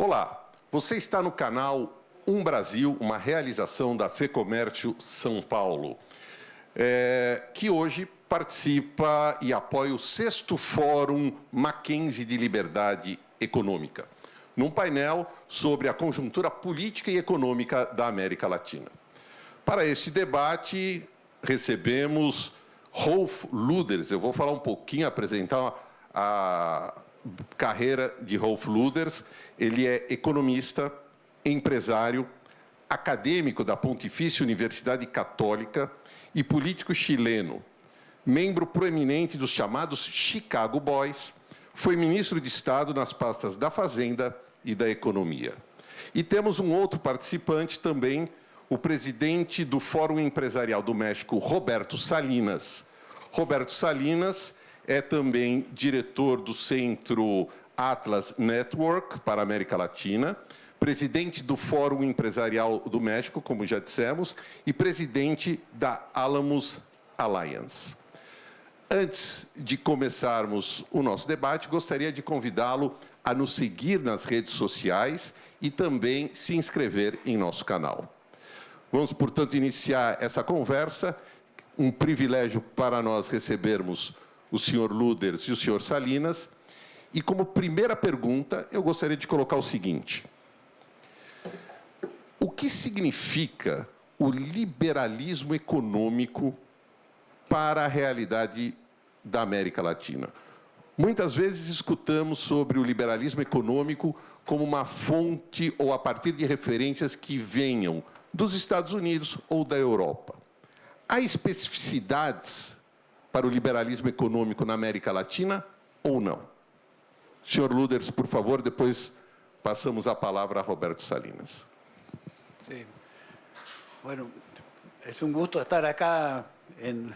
Olá, você está no canal Um Brasil, uma realização da FEComércio São Paulo, que hoje participa e apoia o 6º Fórum Mackenzie de Liberdade Econômica, num painel sobre a conjuntura política e econômica da América Latina. Para este debate, recebemos Rolf Luders. Eu vou falar um pouquinho, apresentar a carreira de Rolf Luders. Ele é economista, empresário, acadêmico da Pontifícia Universidade Católica e político chileno, membro proeminente dos chamados Chicago Boys, foi ministro de Estado nas pastas da Fazenda e da Economia. E temos um outro participante também, o presidente do Fórum Empresarial do México, Roberto Salinas. Roberto Salinas é também diretor do Centro Atlas Network para a América Latina, presidente do Fórum Empresarial do México, como já dissemos, e presidente da Alamos Alliance. Antes de começarmos o nosso debate, gostaria de convidá-lo a nos seguir nas redes sociais e também se inscrever em nosso canal. Vamos, portanto, iniciar essa conversa. Um privilégio para nós recebermos o senhor Luders e o senhor Salinas. E, como primeira pergunta, eu gostaria de colocar o seguinte: o que significa o liberalismo econômico para a realidade da América Latina? Muitas vezes escutamos sobre o liberalismo econômico como uma fonte ou a partir de referências que venham dos Estados Unidos ou da Europa. Há especificidades para o liberalismo econômico na América Latina ou não? Senhor Luders, por favor, depois passamos a palavra a Roberto Salinas. Sí. Bueno, es un gusto estar acá en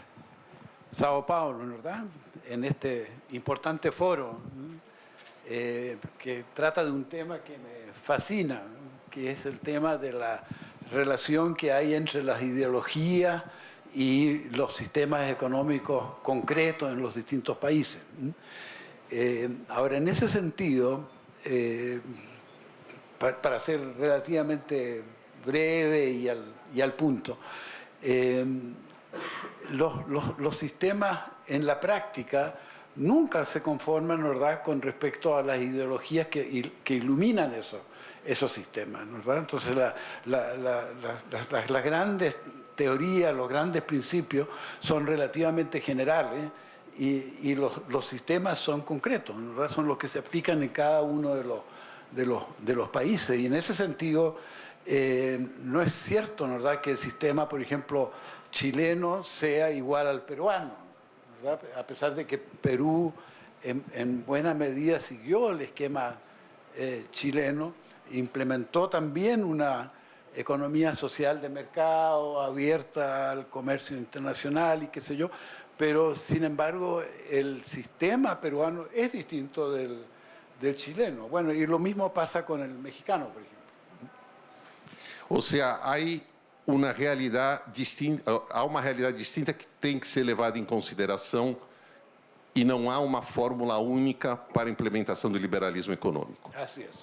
Sao Paulo, ¿verdad? En este importante foro que trata de un tema que me fascina, que es el tema de la relación que hay entre las ideologías y los sistemas económicos concretos en los distintos países. Ahora, en ese sentido, para ser relativamente breve y al punto, los sistemas en la práctica nunca se conforman, ¿verdad?, con respecto a las ideologías que iluminan esos sistemas, ¿verdad? Entonces las grandes teorías, los grandes principios son relativamente generales y los sistemas son concretos, ¿verdad? Son los que se aplican en cada uno de los países. Y en ese sentido no es cierto, ¿verdad?, que el sistema, por ejemplo, chileno sea igual al peruano, ¿verdad? A pesar de que Perú en buena medida siguió el esquema chileno, implementó también una economía social de mercado abierta al comercio internacional y qué sé yo, pero sin embargo el sistema peruano es distinto del chileno. Bueno, y lo mismo pasa con el mexicano, por ejemplo. O sea, hay uma realidade distinta que tem que ser levada em consideração e não há uma fórmula única para a implementação do liberalismo econômico. Así es,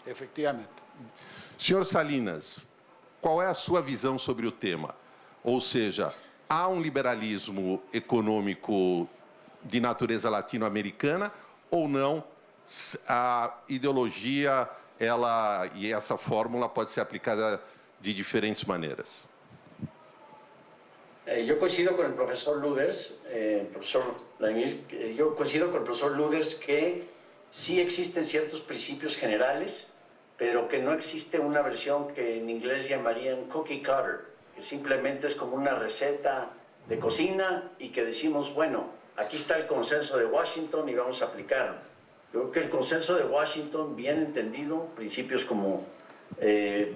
efectivamente. Senhor Salinas, qual é a sua visão sobre o tema? Ou seja, há um liberalismo econômico de natureza latino-americana ou não? A ideologia e essa fórmula pode ser aplicada de diferentes maneiras. Yo coincido con el profesor Luders, profesor Daniel, yo coincido con el profesor Luders que sí existen ciertos principios generales, pero que no existe una versión que en inglés llamarían cookie cutter, que simplemente es como una receta de cocina y que decimos, bueno, aquí está el consenso de Washington y vamos a aplicarlo. Yo creo que el consenso de Washington, bien entendido, principios como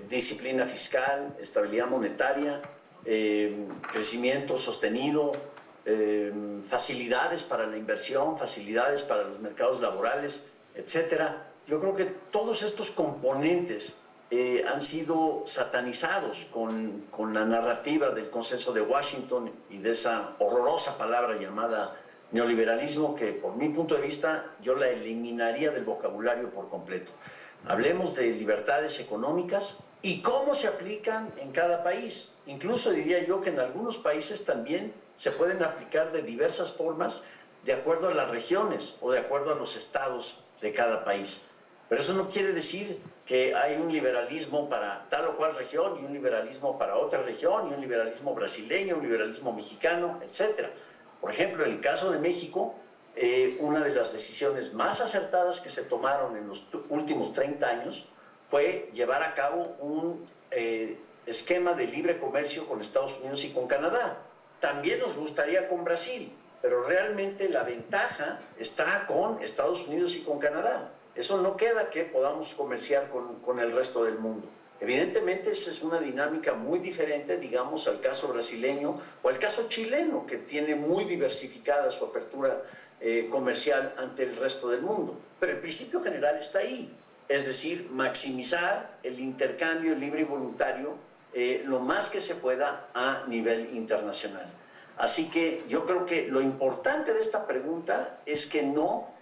disciplina fiscal, estabilidad monetaria, crecimiento sostenido, facilidades para la inversión, facilidades para los mercados laborales, etcétera. Yo creo que todos estos componentes han sido satanizados con la narrativa del consenso de Washington y de esa horrorosa palabra llamada neoliberalismo, que por mi punto de vista yo la eliminaría del vocabulario por completo. hablemos de libertades económicas y cómo se aplican en cada país. Incluso diría yo que en algunos países también se pueden aplicar de diversas formas de acuerdo a las regiones o de acuerdo a los estados de cada país. Pero eso no quiere decir que hay un liberalismo para tal o cual región y un liberalismo para otra región y un liberalismo brasileño, un liberalismo mexicano, etc. Por ejemplo, en el caso de México, una de las decisiones más acertadas que se tomaron en los últimos 30 años fue llevar a cabo un esquema de libre comercio con Estados Unidos y con Canadá. También nos gustaría con Brasil, pero realmente la ventaja está con Estados Unidos y con Canadá. Eso no queda que podamos comerciar con el resto del mundo. Evidentemente, esa es una dinámica muy diferente, digamos, al caso brasileño o al caso chileno, que tiene muy diversificada su apertura comercial ante el resto del mundo. Pero el principio general está ahí, es decir, maximizar el intercambio libre y voluntario lo más que se pueda a nivel internacional. Así que yo creo que lo importante de esta pregunta es que no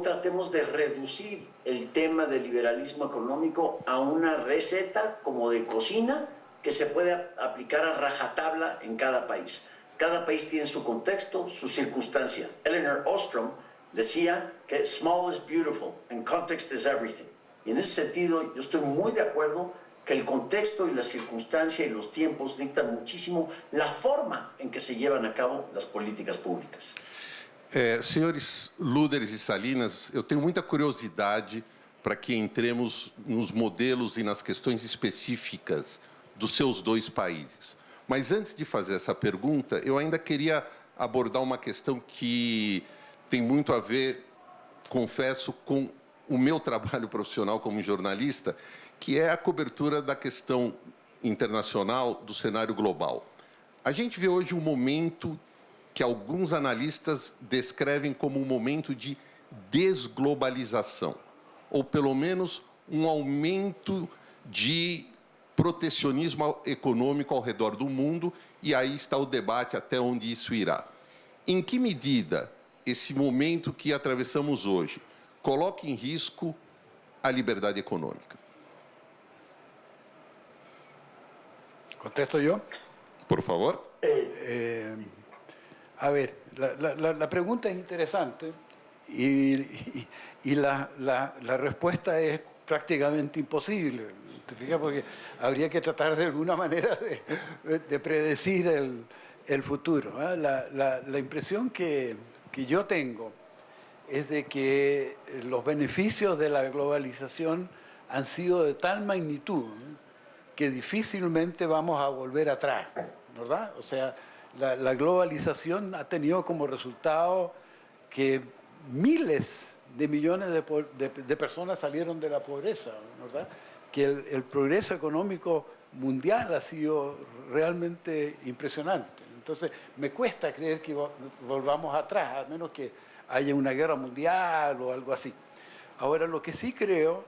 tratemos de reducir el tema del liberalismo económico a una receta como de cocina que se puede aplicar a rajatabla en cada país. Cada país tiene su contexto, su circunstancia. Elinor Ostrom decía que small is beautiful and context is everything. Y en ese sentido yo estoy muy de acuerdo que el contexto y la circunstancia y los tiempos dictan muchísimo la forma en que se llevan a cabo las políticas públicas. Senhores Luderz e Salinas, eu tenho muita curiosidade para que entremos nos modelos e nas questões específicas dos seus dois países. Mas antes de fazer essa pergunta, eu ainda queria abordar uma questão que tem muito a ver, confesso, com o meu trabalho profissional como jornalista, que é a cobertura da questão internacional do cenário global. A gente vê hoje um momento que alguns analistas descrevem como um momento de desglobalização, ou pelo menos um aumento de protecionismo econômico ao redor do mundo, e aí está o debate até onde isso irá. Em que medida esse momento que atravessamos hoje coloca em risco a liberdade econômica? ¿Contesto yo? Por favor. A ver, la pregunta es interesante y la respuesta es prácticamente imposible. ¿Te fijas? Porque habría que tratar de alguna manera de predecir el futuro. La impresión que yo tengo es de que los beneficios de la globalización han sido de tal magnitud que difícilmente vamos a volver atrás, ¿verdad? O sea, la globalización ha tenido como resultado que miles de millones de personas salieron de la pobreza, ¿verdad? Que el progreso económico mundial ha sido realmente impresionante. Entonces, me cuesta creer que volvamos atrás, a menos que haya una guerra mundial o algo así. Ahora, lo que sí creo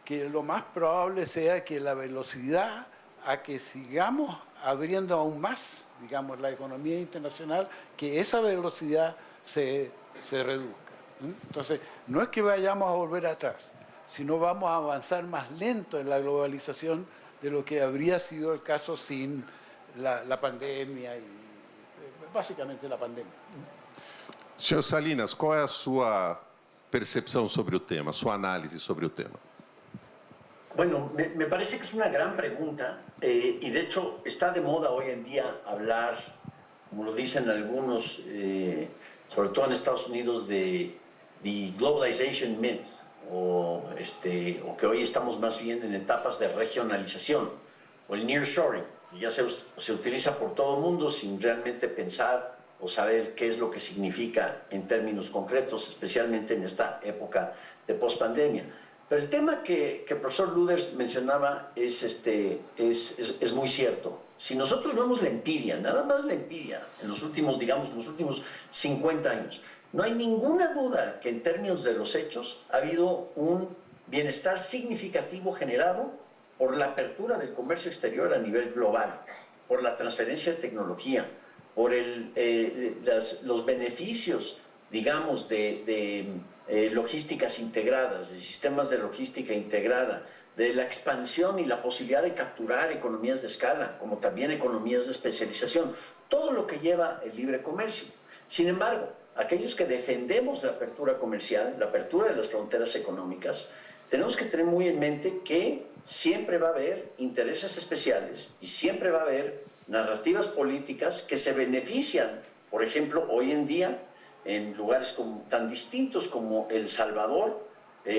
que lo más probable sea que la velocidad a que sigamos abriendo aún más, digamos, la economía internacional, que esa velocidad se reduzca. Entonces, no es que vayamos a volver atrás, sino vamos a avanzar más lento en la globalización de lo que habría sido el caso sin la pandemia y básicamente la pandemia. Senhor Salinas, qual é a sua percepção sobre o tema, sua análise sobre o tema? Bueno, me parece que es una gran pregunta y de hecho está de moda hoy en día hablar, como lo dicen algunos, sobre todo en Estados Unidos, de the globalization myth, o que hoy estamos más bien en etapas de regionalización, o el nearshoring, que ya se utiliza por todo el mundo sin realmente pensar o saber qué es lo que significa en términos concretos, especialmente en esta época de pospandemia. Pero el tema que el profesor Luderz mencionaba es muy cierto. Si nosotros vemos la empiria, nada más la empiria, en los últimos 50 años, no hay ninguna duda que en términos de los hechos ha habido un bienestar significativo generado por la apertura del comercio exterior a nivel global, por la transferencia de tecnología, por los beneficios digamos, de logísticas integradas, de sistemas de logística integrada, de la expansión y la posibilidad de capturar economías de escala, como también economías de especialización, todo lo que lleva el libre comercio. Sin embargo, aquellos que defendemos la apertura comercial, la apertura de las fronteras económicas, tenemos que tener muy en mente que siempre va a haber intereses especiales y siempre va a haber narrativas políticas que se benefician, por ejemplo, hoy en día, en lugares tan distintos como El Salvador,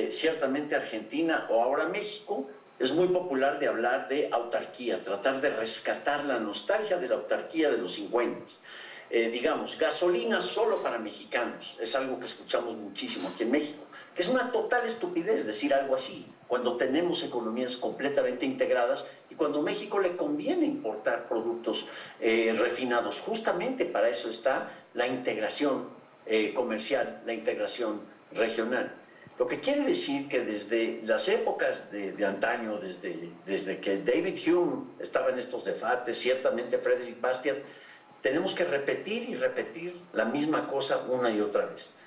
ciertamente Argentina o ahora México, es muy popular de hablar de autarquía, tratar de rescatar la nostalgia de la autarquía de los 50. Digamos, gasolina solo para mexicanos, es algo que escuchamos muchísimo aquí en México, que es una total estupidez decir algo así, cuando tenemos economías completamente integradas y cuando a México le conviene importar productos refinados. Justamente para eso está la integración comercial, la integración regional. Lo que quiere decir que desde las épocas de antaño, desde que David Hume estaba en estos debates, ciertamente Frederick Bastiat, tenemos que repetir y repetir la misma cosa una y otra vez.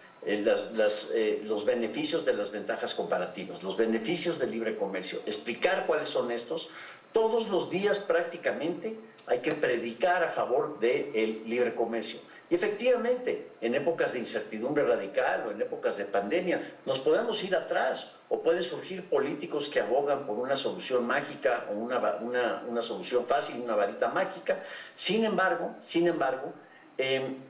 Los beneficios de las ventajas comparativas, los beneficios del libre comercio, explicar cuáles son estos. Todos los días prácticamente hay que predicar a favor del libre comercio. Y efectivamente, en épocas de incertidumbre radical o en épocas de pandemia, nos podemos ir atrás o pueden surgir políticos que abogan por una solución mágica o una solución fácil, una varita mágica. Sin embargo,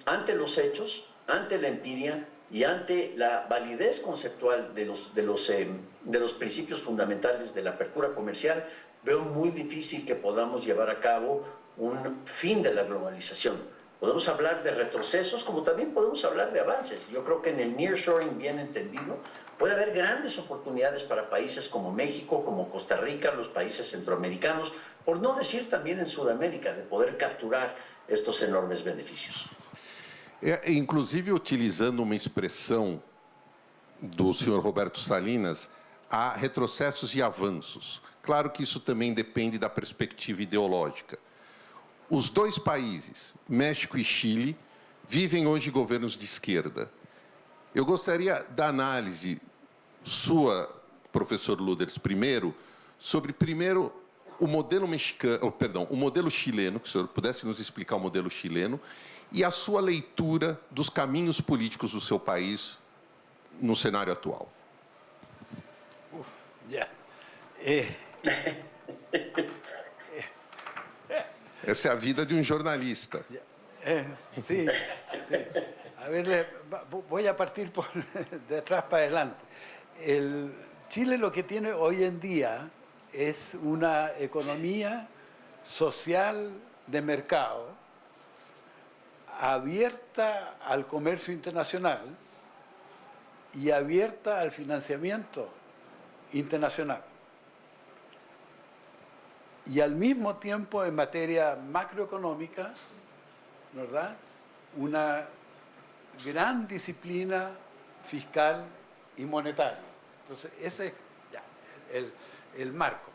ante los hechos, ante la empiria y ante la validez conceptual de los principios fundamentales de la apertura comercial, veo muy difícil que podamos llevar a cabo un fin de la globalización. Podemos hablar de retrocesos, como también podemos hablar de avances. Yo creo que en el nearshoring bien entendido puede haber grandes oportunidades para países como México, como Costa Rica, los países centroamericanos, por no decir también en Sudamérica, de poder capturar estos enormes beneficios. Inclusive, utilizando uma expressão do senhor Roberto Salinas, há retrocessos e avanços. Claro que isso também depende da perspectiva ideológica. Os dois países, México e Chile, vivem hoje governos de esquerda. Eu gostaria da análise sua, professor Luders, primeiro, sobre, o modelo mexicano, o modelo chileno, que o senhor pudesse nos explicar o modelo chileno, e a sua leitura dos caminhos políticos do seu país no cenário atual. Essa é a vida de um jornalista. Sí. A ver, voy a partir de atrás para adelante. Chile lo que tiene hoy en día es una economía social de mercado abierta al comercio internacional y abierta al financiamiento internacional. Y al mismo tiempo, en materia macroeconómica, ¿verdad?, una gran disciplina fiscal y monetaria. Entonces, ese es el marco.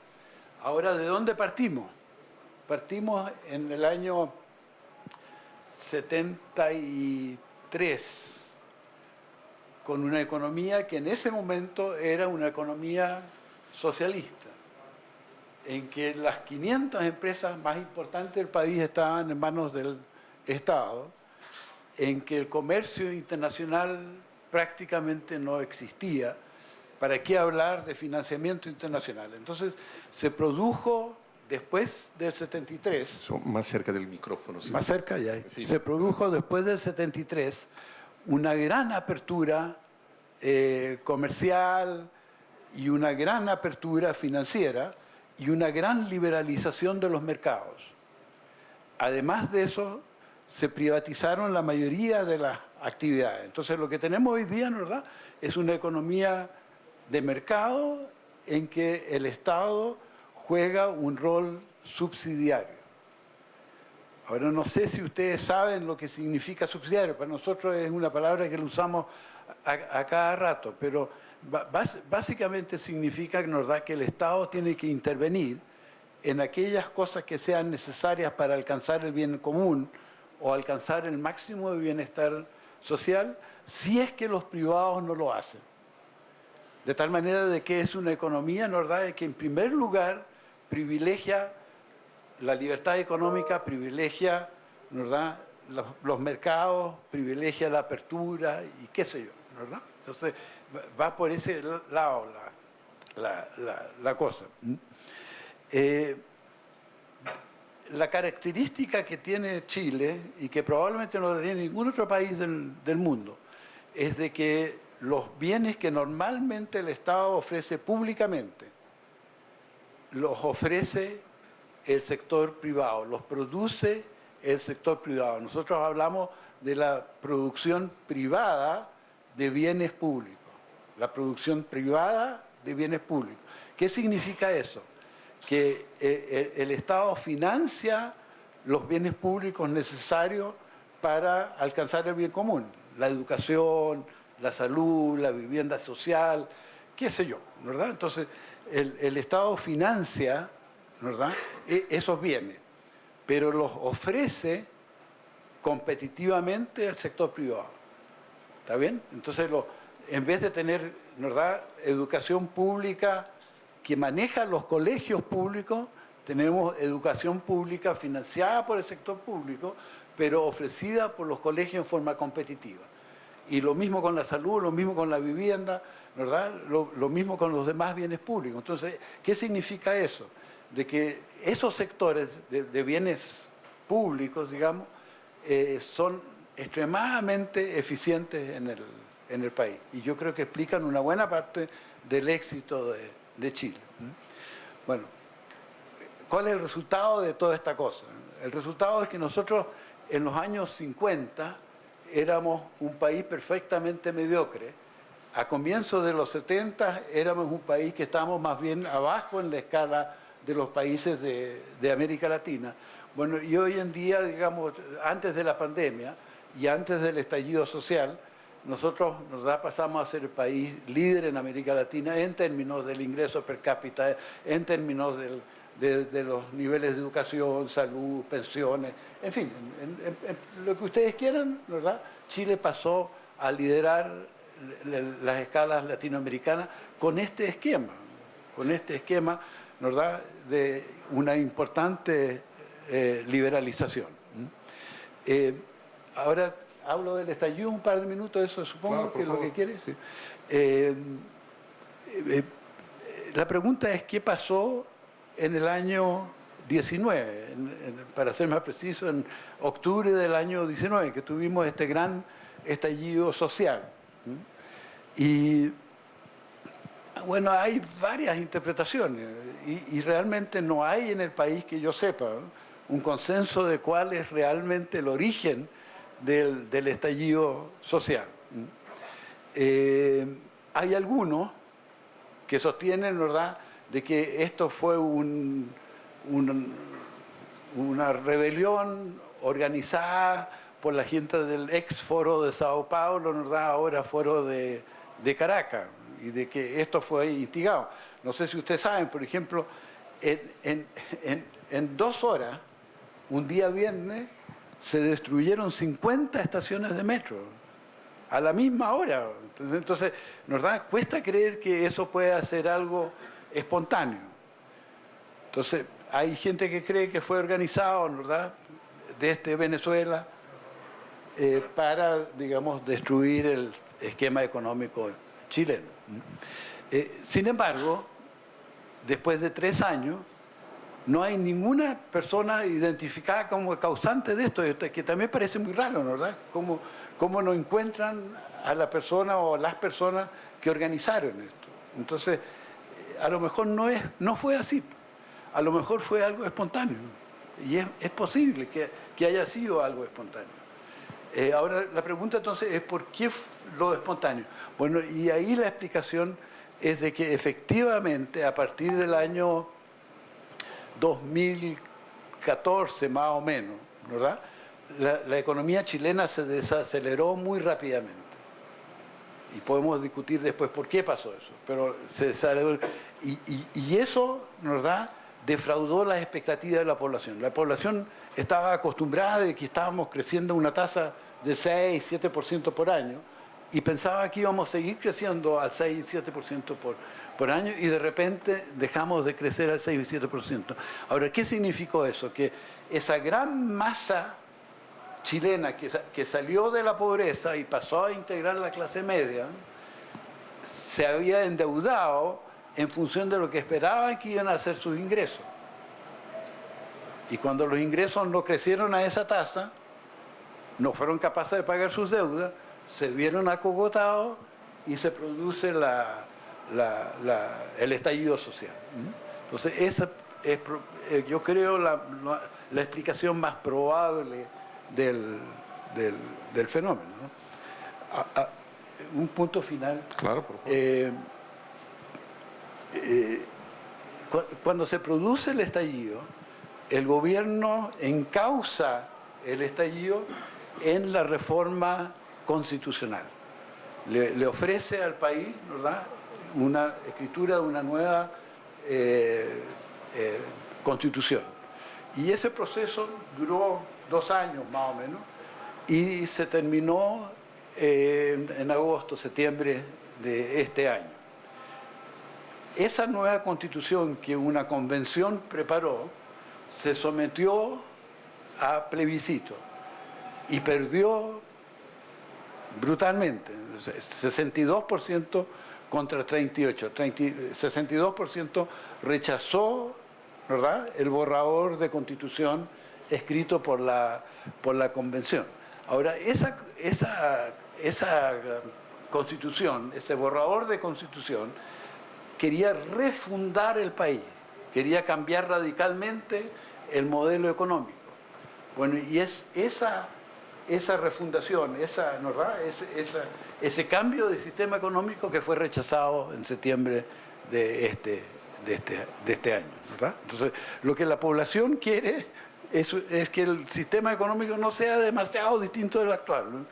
Ahora, ¿de dónde partimos? Partimos en el año 73 con una economía que en ese momento era una economía socialista, en que las 500 empresas más importantes del país estaban en manos del Estado, en que el comercio internacional prácticamente no existía. ¿Para qué hablar de financiamiento internacional? Entonces, se produjo después del 73... Más cerca del micrófono. Sí. Más cerca, ya. Sí. Se produjo después del 73 una gran apertura comercial y una gran apertura financiera y una gran liberalización de los mercados. Además de eso, se privatizaron la mayoría de las actividades. Entonces, lo que tenemos hoy día, ¿verdad?, es una economía de mercado en que el Estado juega un rol subsidiario. Ahora, no sé si ustedes saben lo que significa subsidiario. Para nosotros es una palabra que lo usamos a cada rato, pero básicamente significa, ¿verdad?, que el Estado tiene que intervenir en aquellas cosas que sean necesarias para alcanzar el bien común o alcanzar el máximo de bienestar social, si es que los privados no lo hacen. De tal manera de que es una economía, ¿no verdad?, que en primer lugar privilegia la libertad económica, privilegia, ¿no verdad?, los mercados, privilegia la apertura y qué sé yo, ¿no verdad? Entonces va por ese lado la cosa. La característica que tiene Chile, y que probablemente no la tiene ningún otro país del mundo, es de que los bienes que normalmente el Estado ofrece públicamente, los ofrece el sector privado, los produce el sector privado. Nosotros hablamos de la producción privada de bienes públicos, la producción privada de bienes públicos. ¿Qué significa eso? Que el Estado financia los bienes públicos necesarios para alcanzar el bien común, la educación, la salud, la vivienda social, qué sé yo, ¿verdad? Entonces, el Estado financia, ¿verdad?, esos bienes, pero los ofrece competitivamente al sector privado. ¿Está bien? Entonces, en vez de tener, ¿verdad?, educación pública que maneja los colegios públicos, tenemos educación pública financiada por el sector público, pero ofrecida por los colegios en forma competitiva. Y lo mismo con la salud, lo mismo con la vivienda, ¿verdad?, lo mismo con los demás bienes públicos. Entonces, ¿qué significa eso? De que esos sectores de bienes públicos, digamos, son extremadamente eficientes en el país. Y yo creo que explican una buena parte del éxito de Chile. Bueno, ¿cuál es el resultado de toda esta cosa? El resultado es que nosotros en los años 50 éramos un país perfectamente mediocre. A comienzos de los 70 éramos un país que estábamos más bien abajo en la escala de los países de América Latina. Bueno, y hoy en día, digamos, antes de la pandemia y antes del estallido social, nosotros pasamos a ser el país líder en América Latina en términos del ingreso per cápita, en términos de los niveles de educación, salud, pensiones, en fin, en lo que ustedes quieran, ¿verdad? Chile pasó a liderar las escalas latinoamericanas con este esquema, ¿verdad?, de una importante liberalización. Ahora hablo del estallido un par de minutos, eso supongo que es lo que quiere. Sí. La pregunta es qué pasó en el año 19, para ser más preciso, en octubre del año 19, que tuvimos este gran estallido social. Y bueno, hay varias interpretaciones y realmente no hay en el país que yo sepa un consenso de cuál es realmente el origen del estallido social. Hay algunos que sostienen, ¿verdad?, de que esto fue una rebelión organizada por la gente del ex foro de Sao Paulo, ¿verdad?, ahora foro de Caracas, y de que esto fue instigado. No sé si ustedes saben, por ejemplo, en 2 horas, un día viernes, se destruyeron 50 estaciones de metro, a la misma hora. Entonces, ¿verdad?, cuesta creer que eso pueda ser algo espontáneo. Entonces, hay gente que cree que fue organizado, ¿verdad?, desde Venezuela para, digamos, destruir el esquema económico chileno. Sin embargo, después de 3 años, no hay ninguna persona identificada como causante de esto, que también parece muy raro, ¿verdad? ¿Cómo no encuentran a la persona o a las personas que organizaron esto? Entonces, a lo mejor no fue así, a lo mejor fue algo espontáneo, y es posible que haya sido algo espontáneo. Ahora, la pregunta entonces es ¿por qué lo espontáneo? Bueno, y ahí la explicación es de que efectivamente a partir del año 2014 más o menos, ¿verdad?, la economía chilena se desaceleró muy rápidamente. Y podemos discutir después por qué pasó eso, pero se desaceleró. Y eso, ¿verdad?, defraudó las expectativas de la población. La población estaba acostumbrada de que estábamos creciendo a una tasa de 6-7% por año, y pensaba que íbamos a seguir creciendo al 6-7% por año, y de repente dejamos de crecer al 6-7%. Ahora, ¿qué significó eso? Que esa gran masa chilena que salió de la pobreza y pasó a integrar la clase media, se había endeudado en función de lo que esperaban que iban a hacer sus ingresos. Y cuando los ingresos no crecieron a esa tasa, no fueron capaces de pagar sus deudas, se vieron acogotados y se produce el estallido social. Entonces, esa es, yo creo, la explicación más probable del fenómeno, ¿no? Un punto final. Claro, por favor. Cuando se produce el estallido, el gobierno encausa el estallido en la reforma constitucional. Le ofrece al país, ¿verdad?, una escritura de una nueva constitución. Y ese proceso duró 2 años más o menos y se terminó en agosto, septiembre de este año. Esa nueva constitución que una convención preparó se sometió a plebiscito y perdió brutalmente, 62% contra 38%. 62% rechazó, ¿verdad?, el borrador de constitución escrito por la convención. Ahora, esa constitución, ese borrador de constitución, quería refundar el país, quería cambiar radicalmente el modelo económico. Bueno, y es esa refundación, ¿verdad?, ese cambio de sistema económico que fue rechazado en septiembre de este año, ¿verdad? Entonces, lo que la población quiere es que el sistema económico no sea demasiado distinto del actual,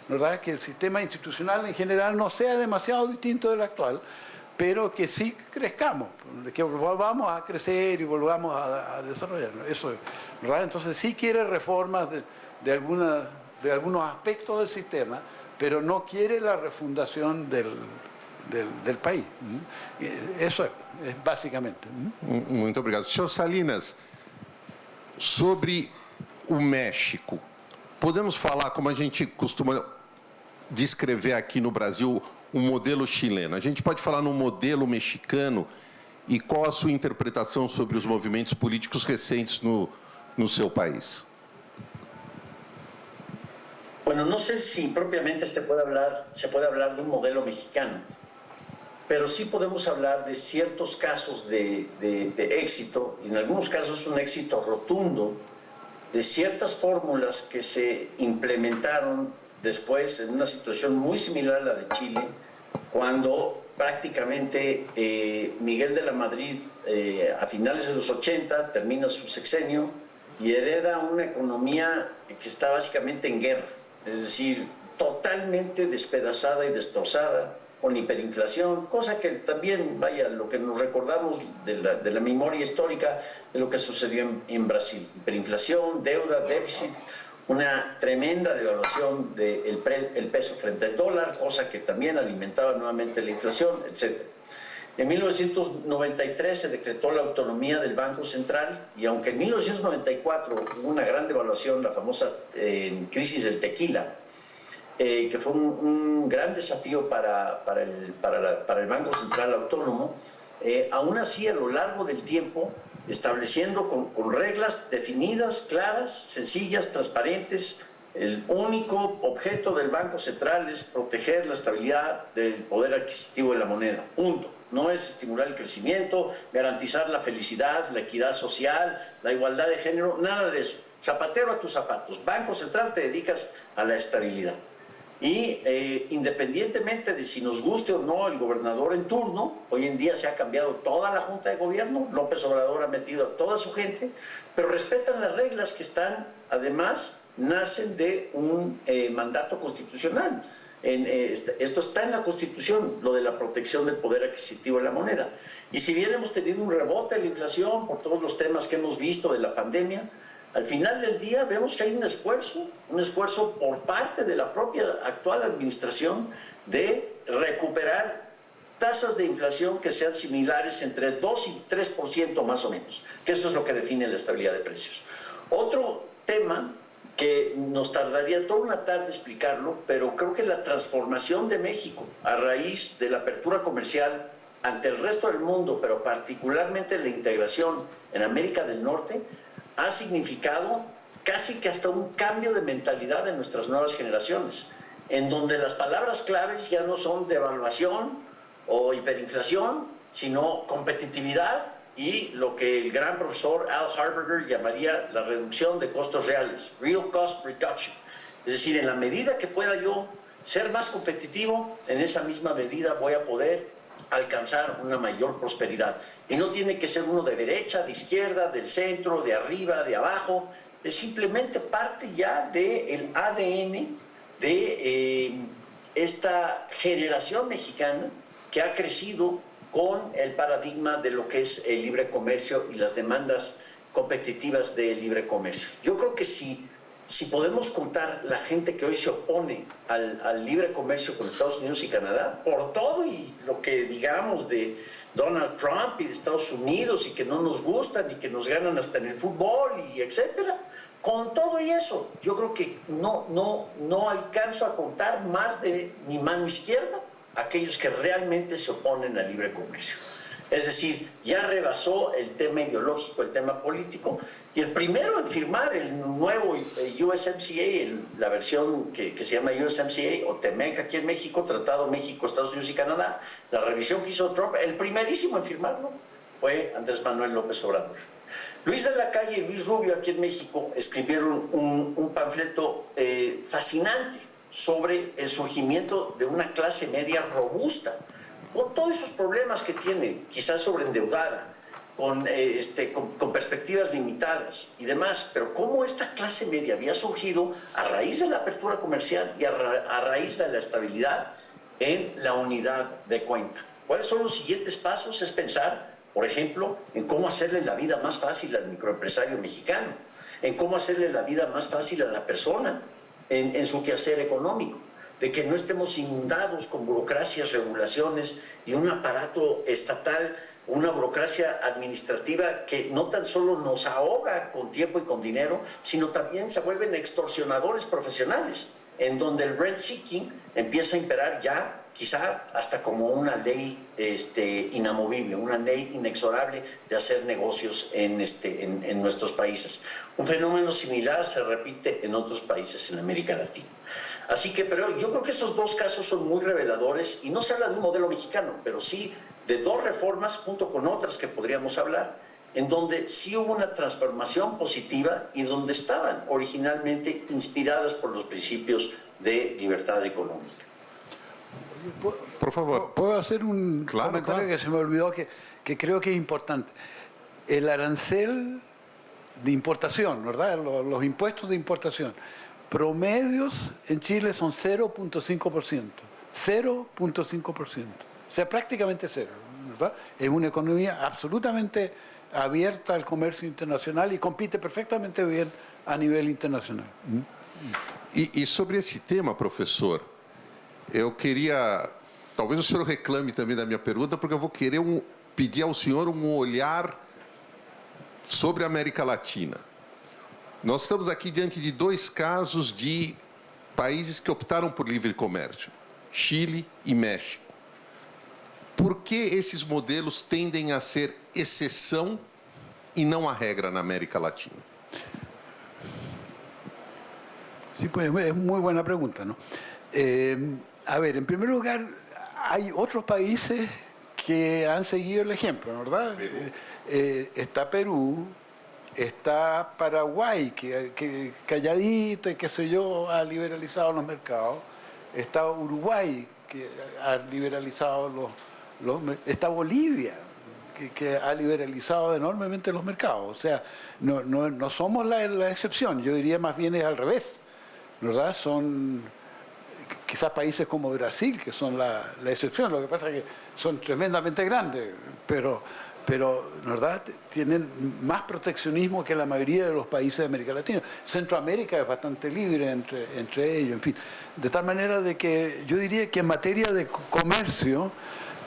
¿verdad? Que el sistema institucional en general no sea demasiado distinto del actual, pero que sí crezcamos, que volvamos a crecer y volvamos a desarrollarnos. Eso, ¿verdad? Entonces sí quiere reformas de algunos aspectos del sistema, pero no quiere la refundación del país. Eso es básicamente. Muito obrigado. Senhor Salinas, sobre o México, podemos falar, como a gente costuma descrever aqui no Brasil, um modelo chileno. A gente pode falar no modelo mexicano, e qual a sua interpretação sobre os movimentos políticos recentes no seu país? Bueno, no sé si propiamente se puede hablar de un modelo mexicano, pero sí podemos hablar de ciertos casos de éxito, y en algunos casos un éxito rotundo, de ciertas fórmulas que se implementaron después en una situación muy similar a la de Chile, cuando prácticamente Miguel de la Madrid, a finales de los 80, termina su sexenio y hereda una economía que está básicamente en guerra, es decir, totalmente despedazada y destrozada, con hiperinflación, cosa que también, vaya, lo que nos recordamos de la memoria histórica de lo que sucedió en Brasil. Hiperinflación, deuda, déficit, una tremenda devaluación del peso frente al dólar, cosa que también alimentaba nuevamente la inflación, etc. En 1993 se decretó la autonomía del Banco Central, y aunque en 1994 hubo una gran devaluación, la famosa crisis del tequila, que fue un gran desafío para el Banco Central Autónomo, aún así, a lo largo del tiempo, estableciendo con reglas definidas, claras, sencillas, transparentes, el único objeto del Banco Central es proteger la estabilidad del poder adquisitivo de la moneda, punto. No es estimular el crecimiento, garantizar la felicidad, la equidad social, la igualdad de género, nada de eso. Zapatero a tus zapatos. Banco Central, te dedicas a la estabilidad. Y independientemente de si nos guste o no el gobernador en turno, hoy en día se ha cambiado toda la Junta de Gobierno, López Obrador ha metido a toda su gente, pero respetan las reglas que están, además, nacen de un mandato constitucional. Esto está en la Constitución, lo de la protección del poder adquisitivo de la moneda. Y si bien hemos tenido un rebote de la inflación por todos los temas que hemos visto de la pandemia, Al final del día vemos que hay un esfuerzo por parte de la propia actual administración de recuperar tasas de inflación que sean similares entre 2 y 3% más o menos, que eso es lo que define la estabilidad de precios. Otro tema que nos tardaría toda una tarde explicarlo, pero creo que la transformación de México a raíz de la apertura comercial ante el resto del mundo, pero particularmente la integración en América del Norte, ha significado casi que hasta un cambio de mentalidad de nuestras nuevas generaciones, en donde las palabras claves ya no son devaluación o hiperinflación, sino competitividad y lo que el gran profesor Al Harberger llamaría la reducción de costos reales, real cost reduction. Es decir, en la medida que pueda yo ser más competitivo, en esa misma medida voy a poder alcanzar una mayor prosperidad. Y no tiene que ser uno de derecha, de izquierda, del centro, de arriba, de abajo. Es simplemente parte ya del ADN de esta generación mexicana que ha crecido con el paradigma de lo que es el libre comercio y las demandas competitivas del libre comercio. Yo creo que si podemos contar la gente que hoy se opone al libre comercio con Estados Unidos y Canadá, por todo y lo que digamos de Donald Trump y de Estados Unidos y que no nos gustan y que nos ganan hasta en el fútbol y etcétera, con todo y eso, yo creo que no alcanzo a contar más de mi mano izquierda aquellos que realmente se oponen al libre comercio. Es decir, ya rebasó el tema ideológico, el tema político, y el primero en firmar el nuevo USMCA, la versión que se llama USMCA o TEMEC aquí en México, Tratado México, Estados Unidos y Canadá, la revisión que hizo Trump, el primerísimo en firmarlo fue Andrés Manuel López Obrador. Luis de la Calle y Luis Rubio aquí en México escribieron un panfleto fascinante sobre el surgimiento de una clase media robusta, con todos esos problemas que tiene, quizás sobreendeudada, con perspectivas limitadas y demás, pero cómo esta clase media había surgido a raíz de la apertura comercial y a raíz de la estabilidad en la unidad de cuenta. ¿Cuáles son los siguientes pasos? Es pensar, por ejemplo, en cómo hacerle la vida más fácil al microempresario mexicano, en cómo hacerle la vida más fácil a la persona en su quehacer económico, de que no estemos inundados con burocracias, regulaciones y un aparato estatal, una burocracia administrativa que no tan solo nos ahoga con tiempo y con dinero, sino también se vuelven extorsionadores profesionales, en donde el rent seeking empieza a imperar ya, quizá hasta como una ley inamovible, una ley inexorable de hacer negocios en nuestros países. Un fenómeno similar se repite en otros países en América Latina. Así que, pero yo creo que esos dos casos son muy reveladores y no se habla de un modelo mexicano, pero sí de dos reformas junto con otras que podríamos hablar, en donde sí hubo una transformación positiva y donde estaban originalmente inspiradas por los principios de libertad económica. Por favor. ¿Puedo hacer un comentario que se me olvidó que creo que es importante? El arancel de importación, ¿verdad? Los impuestos de importación promedios en Chile son 0.5%. 0.5%. O sea, prácticamente cero, ¿verdad? Es una economía absolutamente abierta al comercio internacional y compite perfectamente bien a nivel internacional. E sobre esse tema, professor, eu queria... Talvez o senhor reclame também da minha pergunta, porque eu vou querer pedir ao senhor um olhar sobre a América Latina. Nós estamos aqui diante de dois casos de países que optaram por livre comércio, Chile e México. Por que esses modelos tendem a ser exceção e não a regra na América Latina? Sí, pues es muy buena pregunta, ¿no? A ver, en primer lugar, hay otros países que han seguido el ejemplo, ¿verdad? Está Perú, está Paraguay, que calladito y qué sé yo, ha liberalizado los mercados. Está Uruguay, que ha liberalizado está Bolivia, que ha liberalizado enormemente los mercados. O sea, no somos la excepción, yo diría más bien es al revés, ¿verdad? Son quizás países como Brasil, que son la excepción, lo que pasa es que son tremendamente grandes, pero pero ¿verdad? Tienen más proteccionismo que la mayoría de los países de América Latina. Centroamérica es bastante libre entre ellos, en fin. De tal manera de que yo diría que en materia de comercio,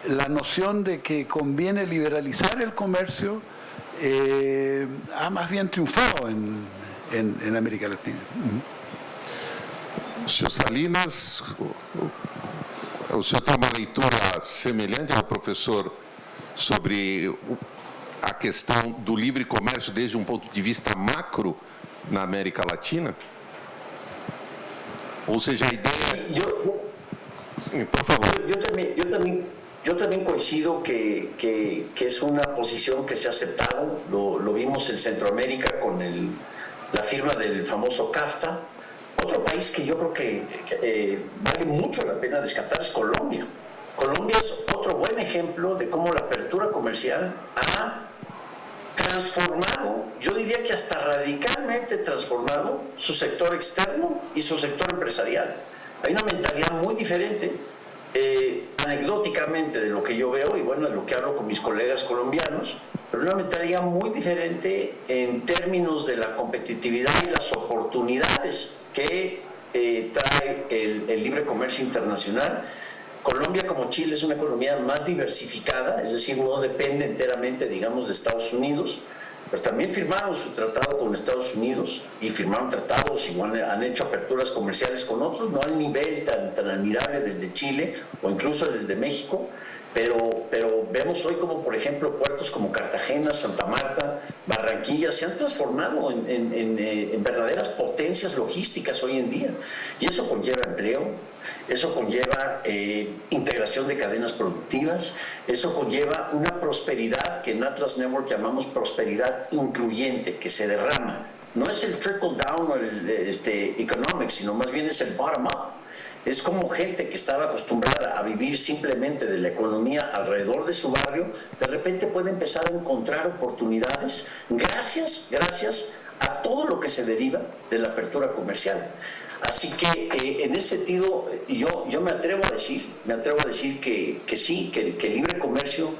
la noción de que conviene liberalizar el comercio ha más bien triunfado en América Latina. Senhor Salinas, o senhor tem uma leitura semelhante ao professor sobre a questão do livre comércio desde um ponto de vista macro na América Latina? Ou seja, a ideia... Sim, por favor. Yo también coincido que es una posición que se ha aceptado, lo vimos en Centroamérica con la firma del famoso CAFTA. Otro país que yo creo que vale mucho la pena rescatar es Colombia. Colombia es otro buen ejemplo de cómo la apertura comercial ha transformado, yo diría que hasta radicalmente transformado, su sector externo y su sector empresarial. Hay una mentalidad muy diferente, anecdóticamente, de lo que yo veo y bueno, de lo que hablo con mis colegas colombianos, pero una mentalidad muy diferente en términos de la competitividad y las oportunidades que trae el libre comercio internacional. Colombia, como Chile, es una economía más diversificada, es decir, no depende enteramente, digamos, de Estados Unidos, pero también firmaron su tratado con Estados Unidos y firmaron tratados y han hecho aperturas comerciales con otros, no al nivel tan admirable del de Chile o incluso del de México, pero vemos hoy como, por ejemplo, puertos como Cartagena, Santa Marta, Barranquilla se han transformado en verdaderas potencias logísticas hoy en día. Y eso conlleva empleo, eso conlleva integración de cadenas productivas, eso conlleva una prosperidad que en Atlas Network llamamos prosperidad incluyente, que se derrama. No es el trickle down o el economics, sino más bien es el bottom up. Es como gente que estaba acostumbrada a vivir simplemente de la economía alrededor de su barrio, de repente puede empezar a encontrar oportunidades gracias a todo lo que se deriva de la apertura comercial. Así que en ese sentido yo me atrevo a decir que sí, que el libre comercio,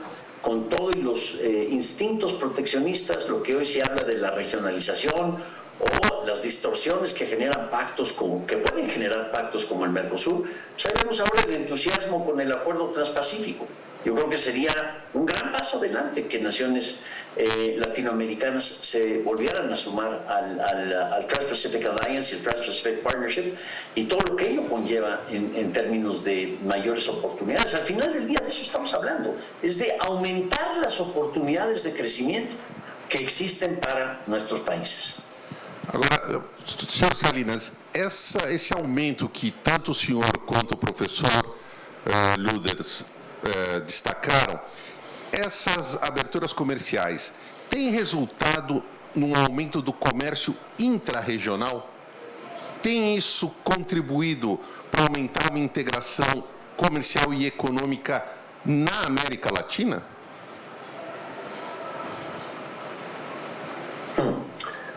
con todos los instintos proteccionistas, lo que hoy se habla de la regionalización o las distorsiones que generan pactos que pueden generar pactos como el Mercosur. Pues ahí vemos ahora el entusiasmo con el Acuerdo Transpacífico. Yo creo que sería un gran paso adelante que naciones latinoamericanas se volvieran a sumar al Trans-Pacific Alliance y el Trans-Pacific Partnership y todo lo que ello conlleva en términos de mayores oportunidades. Al final del día de eso estamos hablando, es de aumentar las oportunidades de crecimiento que existen para nuestros países. Agora, senhor Salinas, esse aumento que tanto o senhor quanto o professor Luders destacaram, essas aberturas comerciais têm resultado num aumento do comércio intrarregional? Tem isso contribuído para aumentar uma integração comercial e econômica na América Latina?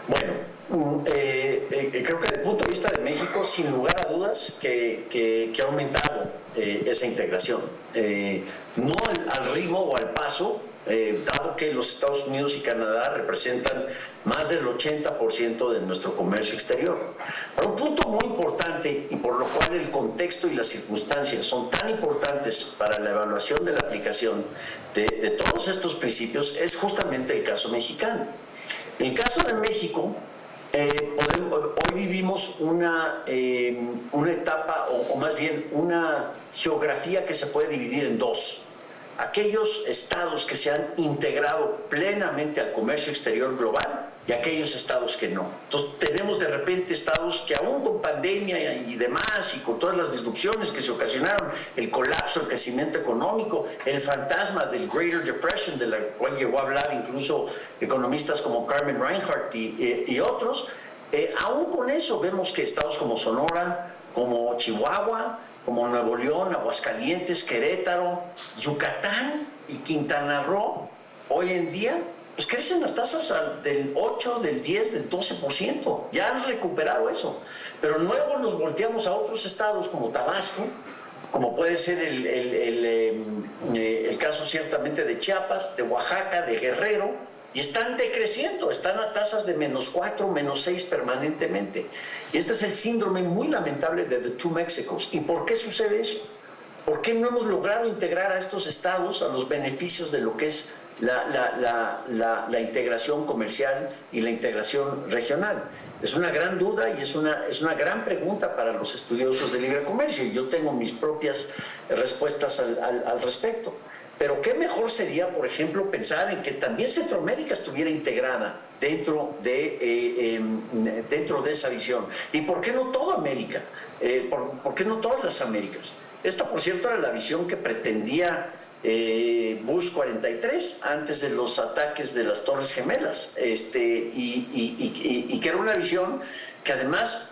Bueno, creo que desde el punto de vista de México, sin lugar a dudas, que ha aumentado esa integración. No al ritmo o al paso, dado que los Estados Unidos y Canadá representan más del 80% de nuestro comercio exterior. Pero un punto muy importante y por lo cual el contexto y las circunstancias son tan importantes para la evaluación de la aplicación de todos estos principios es justamente el caso mexicano. El caso de México, hoy vivimos una etapa, o más bien una geografía que se puede dividir en dos. Aquellos estados que se han integrado plenamente al comercio exterior global y aquellos estados que no. Entonces tenemos de repente estados que aún con pandemia y demás y con todas las disrupciones que se ocasionaron, el colapso, el crecimiento económico, el fantasma del Greater Depression, de la cual llegó a hablar incluso economistas como Carmen Reinhart y otros, aún con eso vemos que estados como Sonora, como Chihuahua, como Nuevo León, Aguascalientes, Querétaro, Yucatán y Quintana Roo, hoy en día pues crecen a tasas del 8, del 10, del 12%. Ya han recuperado eso. Pero luego nos volteamos a otros estados como Tabasco, como puede ser el caso ciertamente de Chiapas, de Oaxaca, de Guerrero, y están decreciendo, están a tasas de -4, -6 permanentemente. Y este es el síndrome muy lamentable de The Two Mexicos. ¿Y por qué sucede eso? ¿Por qué no hemos logrado integrar a estos estados a los beneficios de lo que es la integración comercial y la integración regional? Es una gran duda y es una gran pregunta para los estudiosos de libre comercio, y yo tengo mis propias respuestas al respecto. Pero qué mejor sería, por ejemplo, pensar en que también Centroamérica estuviera integrada dentro de esa visión. ¿Y por qué no toda América? ¿Por qué no todas las Américas? Esta, por cierto, era la visión que pretendía Bush 43 antes de los ataques de las Torres Gemelas, y que era una visión que además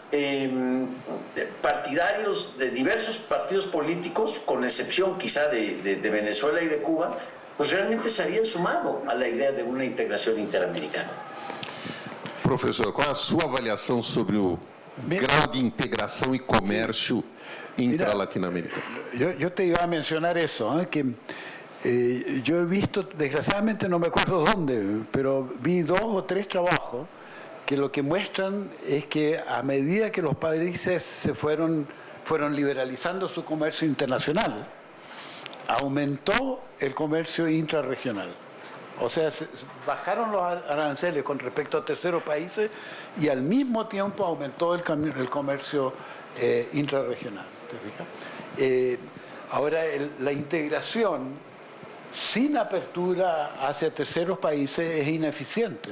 partidarios de diversos partidos políticos, con excepción quizá de Venezuela y de Cuba, pues realmente se habían sumado a la idea de una integración interamericana. Professor, qual a sua avaliação sobre o grau de integração e comércio intra-latinoamericano? Yo te iba a mencionar eso, que yo he visto, desgraciadamente no me acuerdo dónde, pero vi 2 o 3 trabajos que lo que muestran es que a medida que los países se fueron liberalizando su comercio internacional, aumentó el comercio intrarregional. O sea, bajaron los aranceles con respecto a terceros países y al mismo tiempo aumentó el comercio intrarregional. ¿Te fijas? Ahora, la integración sin apertura hacia terceros países es ineficiente,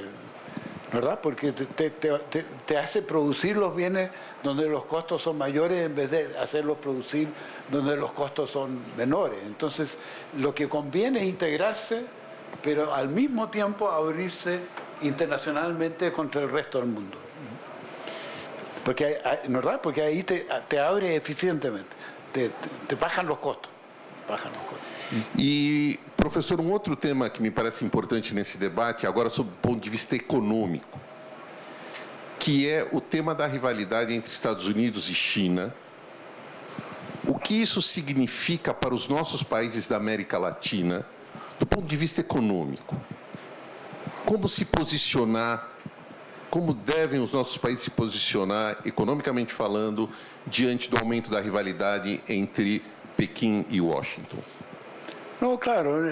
¿verdad? Porque te hace producir los bienes donde los costos son mayores en vez de hacerlos producir donde los costos son menores. Entonces, lo que conviene es integrarse, pero al mismo tiempo abrirse internacionalmente contra el resto del mundo. Porque, ¿verdad? Porque ahí te abre eficientemente, te bajan los costos. E, professor, outro tema que me parece importante nesse debate, agora sob o ponto de vista econômico, que é o tema da rivalidade entre Estados Unidos e China. O que isso significa para os nossos países da América Latina, do ponto de vista econômico? Como se posicionar, como devem os nossos países se posicionar, economicamente falando, diante do aumento da rivalidade entre Pequín y Washington? No, claro,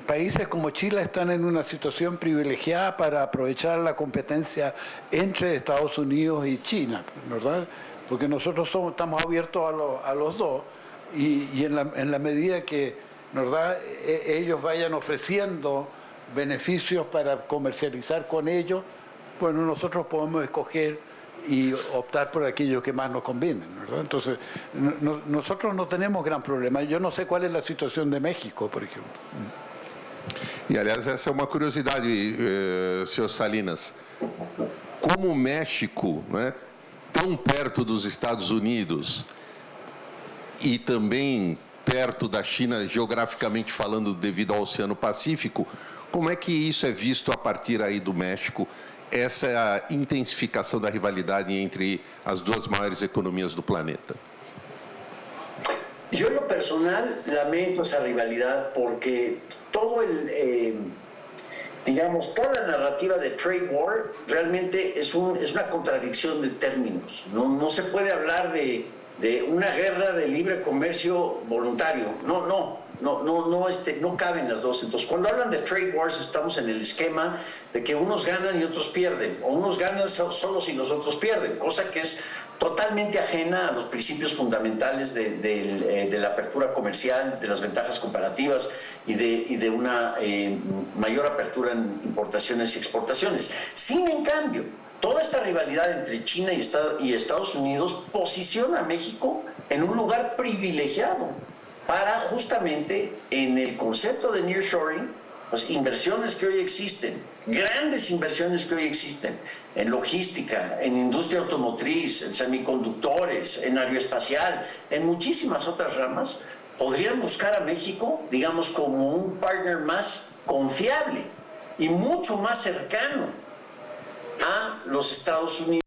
países como Chile están en una situación privilegiada para aprovechar la competencia entre Estados Unidos y China, ¿verdad? Porque nosotros estamos abiertos a los dos, y en la medida que, ¿verdad?, ellos vayan ofreciendo beneficios para comercializar con ellos, bueno, nosotros podemos escoger y optar por aquello que más nos conviene, ¿verdad? Entonces, nosotros no tenemos gran problema. Yo no sé cuál es la situación de México, por ejemplo. E, aliás, essa é uma curiosidade, senhor Salinas. Como o México, né, tão perto dos Estados Unidos e também perto da China, geograficamente falando, devido ao Oceano Pacífico, como é que isso é visto a partir aí do México, essa intensificação da rivalidade entre as 2 maiores economias do planeta? Yo en lo personal lamento esa rivalidad porque toda la narrativa de trade war realmente es una contradicción de términos. No se puede hablar de una guerra de libre comercio voluntario. No caben las dos. Entonces, cuando hablan de trade wars, estamos en el esquema de que unos ganan y otros pierden, o unos ganan solos y los otros pierden, cosa que es totalmente ajena a los principios fundamentales de la apertura comercial, de las ventajas comparativas y de una mayor apertura en importaciones y exportaciones. Sin en cambio, toda esta rivalidad entre China y Estados Unidos posiciona a México en un lugar privilegiado para justamente en el concepto de nearshoring, pues inversiones que hoy existen, grandes inversiones que hoy existen en logística, en industria automotriz, en semiconductores, en aeroespacial, en muchísimas otras ramas, podrían buscar a México, digamos, como un partner más confiable y mucho más cercano a los Estados Unidos.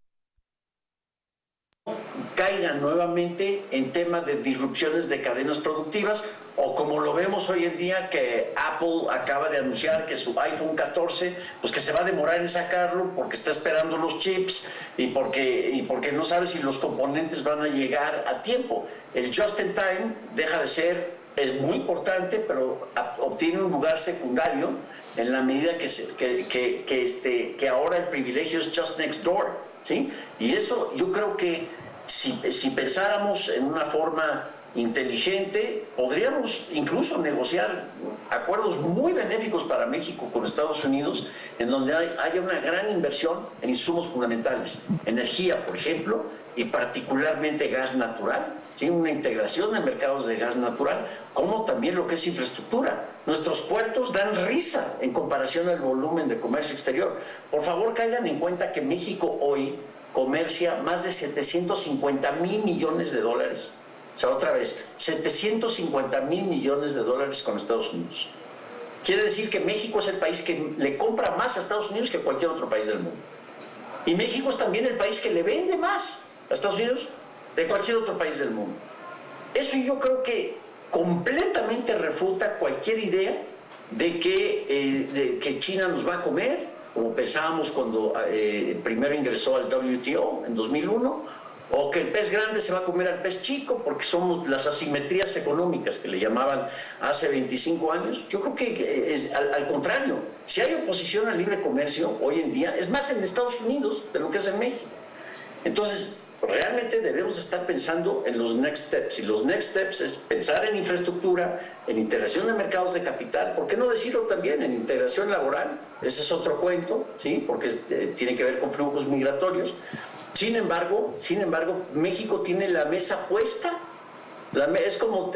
Caigan nuevamente en temas de disrupciones de cadenas productivas, o como lo vemos hoy en día, que Apple acaba de anunciar que su iPhone 14, pues que se va a demorar en sacarlo porque está esperando los chips y porque no sabe si los componentes van a llegar a tiempo. El just in time deja de ser, es muy importante, pero obtiene un lugar secundario en la medida que ahora el privilegio es just next door, ¿sí? Y eso yo creo que si pensáramos en una forma inteligente, podríamos incluso negociar acuerdos muy benéficos para México con Estados Unidos, en donde haya una gran inversión en insumos fundamentales, energía, por ejemplo, y particularmente gas natural, ¿sí? Una integración de mercados de gas natural, como también lo que es infraestructura. Nuestros puertos dan risa en comparación al volumen de comercio exterior. Por favor, caigan en cuenta que México hoy comercia más de 750,000 millones de dólares. O sea, otra vez, 750,000 millones de dólares con Estados Unidos. Quiere decir que México es el país que le compra más a Estados Unidos que cualquier otro país del mundo. Y México es también el país que le vende más a Estados Unidos de cualquier otro país del mundo. Eso yo creo que completamente refuta cualquier idea de que China nos va a comer, como pensábamos cuando primero ingresó al WTO en 2001, o que el pez grande se va a comer al pez chico, porque somos las asimetrías económicas que le llamaban hace 25 años. Yo creo que es al contrario. Si hay oposición al libre comercio hoy en día, es más en Estados Unidos de lo que es en México. Entonces, realmente debemos estar pensando en los next steps, y los next steps es pensar en infraestructura, en integración de mercados de capital, ¿por qué no decirlo también en integración laboral? Ese es otro cuento, ¿sí? Porque tiene que ver con flujos migratorios. Sin embargo, México tiene la mesa puesta, es como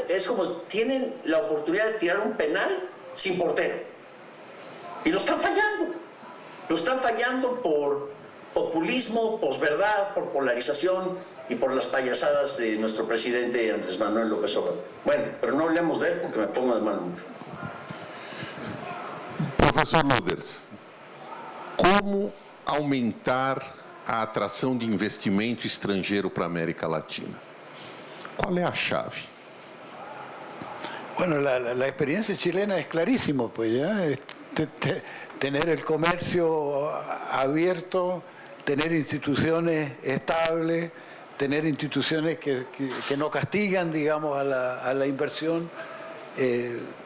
tienen la oportunidad de tirar un penal sin portero, y lo están fallando por populismo, posverdad, por polarización y por las payasadas de nuestro presidente Andrés Manuel López Obrador. Bueno, pero no hablemos de él porque me pongo de mal humor. Professor Luders, como aumentar a atração de investimento estrangeiro para a América Latina? ¿Cuál es la chave? Bueno, la experiencia chilena es clarísimo, pues ya tener el comercio abierto, tener instituciones estables, tener instituciones que no castigan, digamos, a la inversión,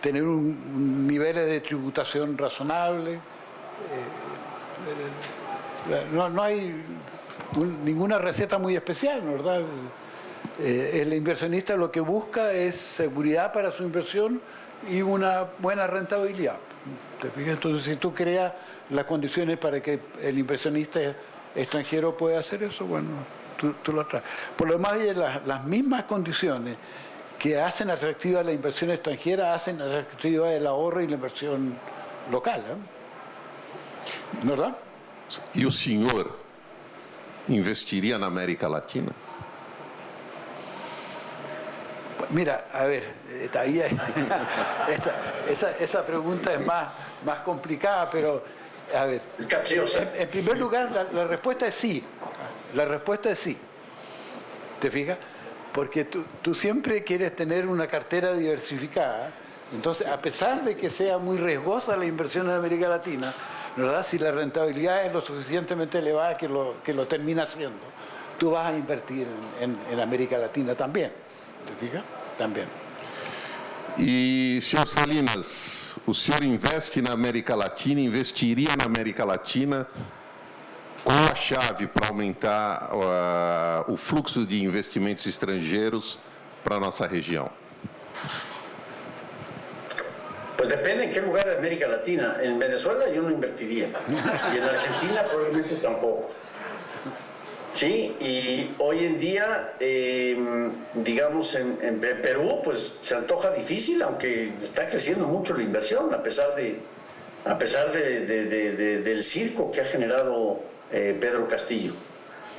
tener un nivel de tributación razonable. No hay ninguna receta muy especial, ¿verdad? El inversionista lo que busca es seguridad para su inversión y una buena rentabilidad. ¿Te fijas? Entonces, si tú creas las condiciones para que el inversionista extranjero pueda hacer eso, bueno, tú lo traes. Por lo demás, las mismas condiciones que hacen atractiva la inversión extranjera hacen atractiva el ahorro y la inversión local, ¿verdad? ¿Y el señor investiría en América Latina? Mira, a ver, ahí esa pregunta es más complicada, pero a ver, en primer lugar la respuesta es sí. La respuesta es sí. ¿Te fijas? Porque tú siempre quieres tener una cartera diversificada. Entonces, a pesar de que sea muy riesgosa la inversión en América Latina, ¿verdad? Si la rentabilidad es lo suficientemente elevada que lo termina haciendo, tú vas a invertir en América Latina también. ¿Te fijas? También. E, senhor Salinas, o senhor investe na América Latina, investiria na América Latina? Qual a chave para aumentar o fluxo de investimentos estrangeiros para a nossa região? Pues depende en qué lugar de América Latina. En Venezuela yo no invertiría, y en Argentina probablemente tampoco. Sí, y hoy en día, digamos, en Perú, pues se antoja difícil, aunque está creciendo mucho la inversión, a pesar del circo que ha generado Pedro Castillo.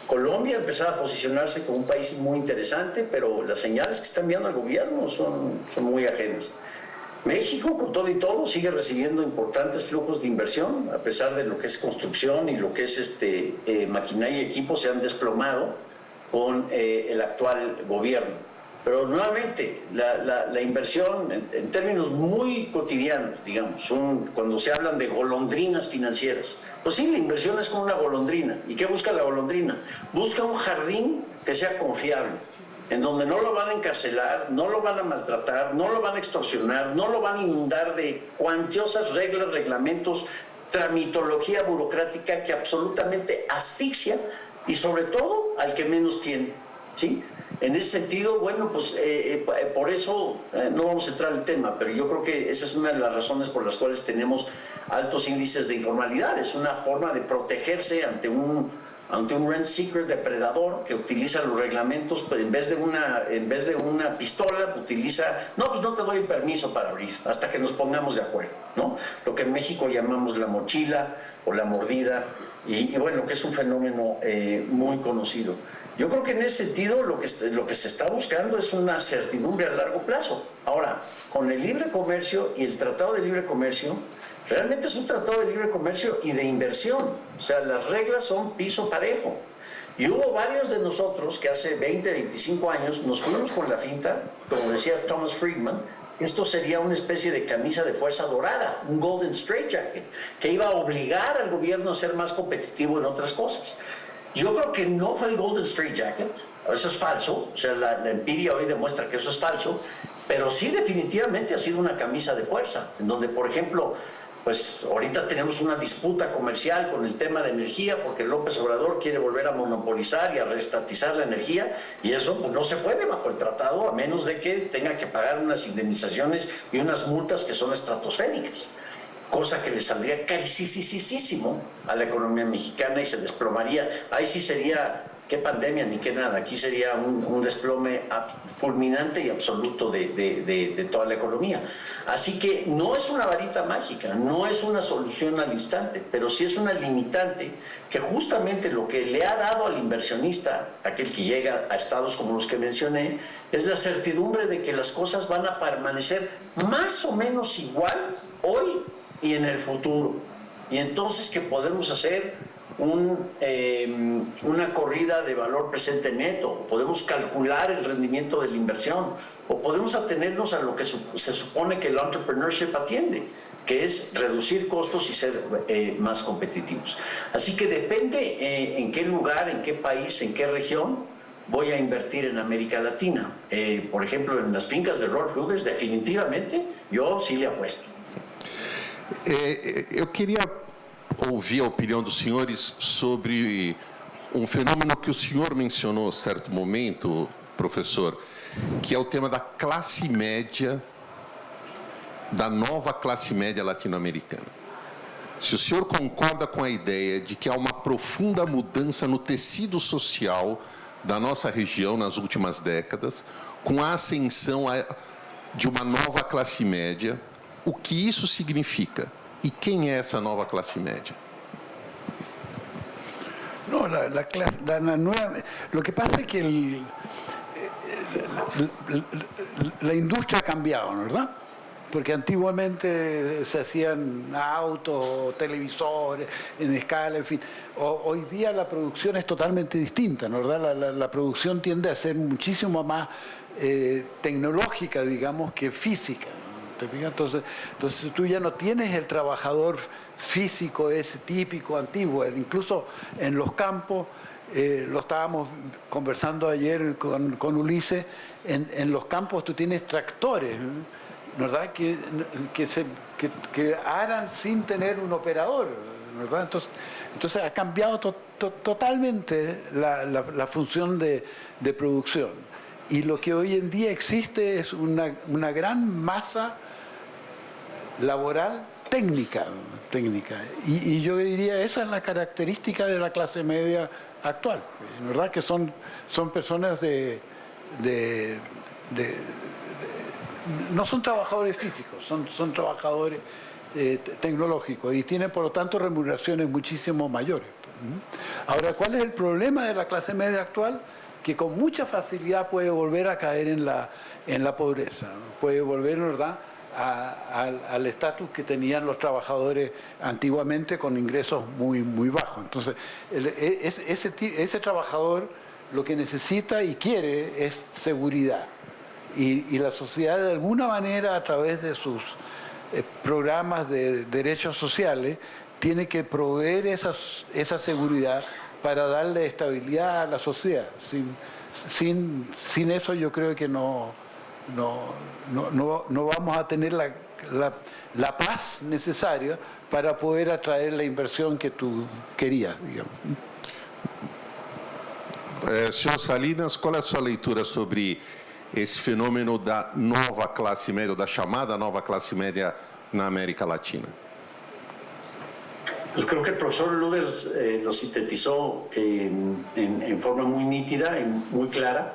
Colombia empezaba a posicionarse como un país muy interesante, pero las señales que está enviando el gobierno son muy ajenas. México, con todo y todo, sigue recibiendo importantes flujos de inversión, a pesar de lo que es construcción y lo que es maquinaria y equipos se han desplomado. con el actual gobierno. Pero nuevamente, la inversión en términos muy cotidianos, digamos, cuando se hablan de golondrinas financieras, pues sí, la inversión es como una golondrina. ¿Y qué busca la golondrina? Busca un jardín que sea confiable, en donde no lo van a encarcelar, no lo van a maltratar, no lo van a extorsionar, no lo van a inundar de cuantiosas reglas, reglamentos, tramitología burocrática que absolutamente asfixia y sobre todo al que menos tiene, ¿sí? En ese sentido, bueno, pues por eso no vamos a entrar en el tema, pero yo creo que esa es una de las razones por las cuales tenemos altos índices de informalidad. Es una forma de protegerse ante un rent seeker depredador que utiliza los reglamentos, pero en vez de una pistola utiliza, no, pues no te doy permiso para abrir hasta que nos pongamos de acuerdo, ¿no? Lo que en México llamamos la mochila o la mordida, y bueno, que es un fenómeno muy conocido. Yo creo que en ese sentido lo que se está buscando es una certidumbre a largo plazo. Ahora, con el libre comercio y el Tratado de Libre Comercio, realmente es un tratado de libre comercio y de inversión. O sea, las reglas son piso parejo. Y hubo varios de nosotros que hace 20, 25 años nos fuimos con la finta, como decía Thomas Friedman, esto sería una especie de camisa de fuerza dorada, un golden straitjacket, que iba a obligar al gobierno a ser más competitivo en otras cosas. Yo creo que no fue el golden straitjacket, eso es falso, o sea, la empiria hoy demuestra que eso es falso, pero sí definitivamente ha sido una camisa de fuerza, en donde, por ejemplo, pues ahorita tenemos una disputa comercial con el tema de energía porque López Obrador quiere volver a monopolizar y a reestatizar la energía, y eso pues no se puede bajo el tratado a menos de que tenga que pagar unas indemnizaciones y unas multas que son estratosféricas, cosa que le saldría carísimo a la economía mexicana y se desplomaría. Ahí sí sería, qué pandemia ni qué nada, aquí sería un desplome fulminante y absoluto de toda la economía. Así que no es una varita mágica, no es una solución al instante, pero sí es una limitante que justamente lo que le ha dado al inversionista, aquel que llega a estados como los que mencioné, es la certidumbre de que las cosas van a permanecer más o menos igual hoy y en el futuro. Y entonces que podemos hacer una corrida de valor presente neto, podemos calcular el rendimiento de la inversión, o podemos atenernos a lo que se supone que el entrepreneurship atiende, que es reducir costos y ser más competitivos. Así que depende en qué lugar, en qué país, en qué región voy a invertir en América Latina. Por ejemplo, en las fincas de Rolf Luders, definitivamente yo sí le apuesto. Eu queria ouvir a opinião dos senhores sobre um fenômeno que o senhor mencionou em certo momento, professor, que é o tema da classe média, da nova classe média latino-americana. Se o senhor concorda com a ideia de que há uma profunda mudança no tecido social da nossa região nas últimas décadas, com a ascensão de uma nova classe média, o que isso significa? E quem é essa nova classe média? No, la nueva, lo que pasa es que la industria ha cambiado, ¿no? ¿Verdad? Porque antiguamente se hacían autos, televisores en escala, en fin. Hoy día la producción es totalmente distinta, ¿no? ¿Verdad? La producción tiende a ser muchísimo más tecnológica, digamos, que física. Entonces tú ya no tienes el trabajador físico ese típico, antiguo. Incluso en los campos, lo estábamos conversando ayer con Ulises, en los campos tú tienes tractores, ¿verdad? Que aran sin tener un operador, ¿verdad? Entonces ha cambiado totalmente la función de producción. Y lo que hoy en día existe es una gran masa laboral técnica. Y yo diría, esa es la característica de la clase media actual, ¿verdad? Que son personas no son trabajadores físicos, son trabajadores tecnológicos y tienen por lo tanto remuneraciones muchísimo mayores. Ahora, ¿cuál es el problema de la clase media actual? Que con mucha facilidad puede volver a caer en la pobreza, puede volver, ¿verdad?, al estatus que tenían los trabajadores antiguamente con ingresos muy bajos. Entonces, ese trabajador lo que necesita y quiere es seguridad. Y la sociedad de alguna manera, a través de sus programas de derechos sociales, tiene que proveer esa seguridad para darle estabilidad a la sociedad. Sin eso yo creo que no vamos a tener la paz necesaria para poder atraer la inversión que tú querías, digamos. Senhor Salinas, qual é a sua leitura sobre esse fenômeno da nova classe média, da chamada nova classe média na América Latina? Pues creo que el profesor Luders lo sintetizó en forma muy nítida y muy clara,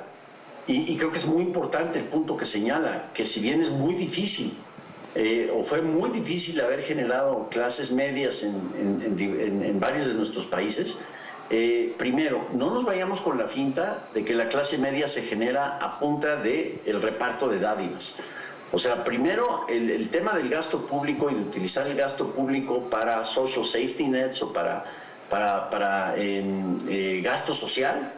y creo que es muy importante el punto que señala, que si bien es muy difícil, o fue muy difícil haber generado clases medias en varios de nuestros países, primero, no nos vayamos con la finta de que la clase media se genera a punta del reparto de dádivas. O sea, primero, el tema del gasto público y de utilizar el gasto público para social safety nets o para gasto social,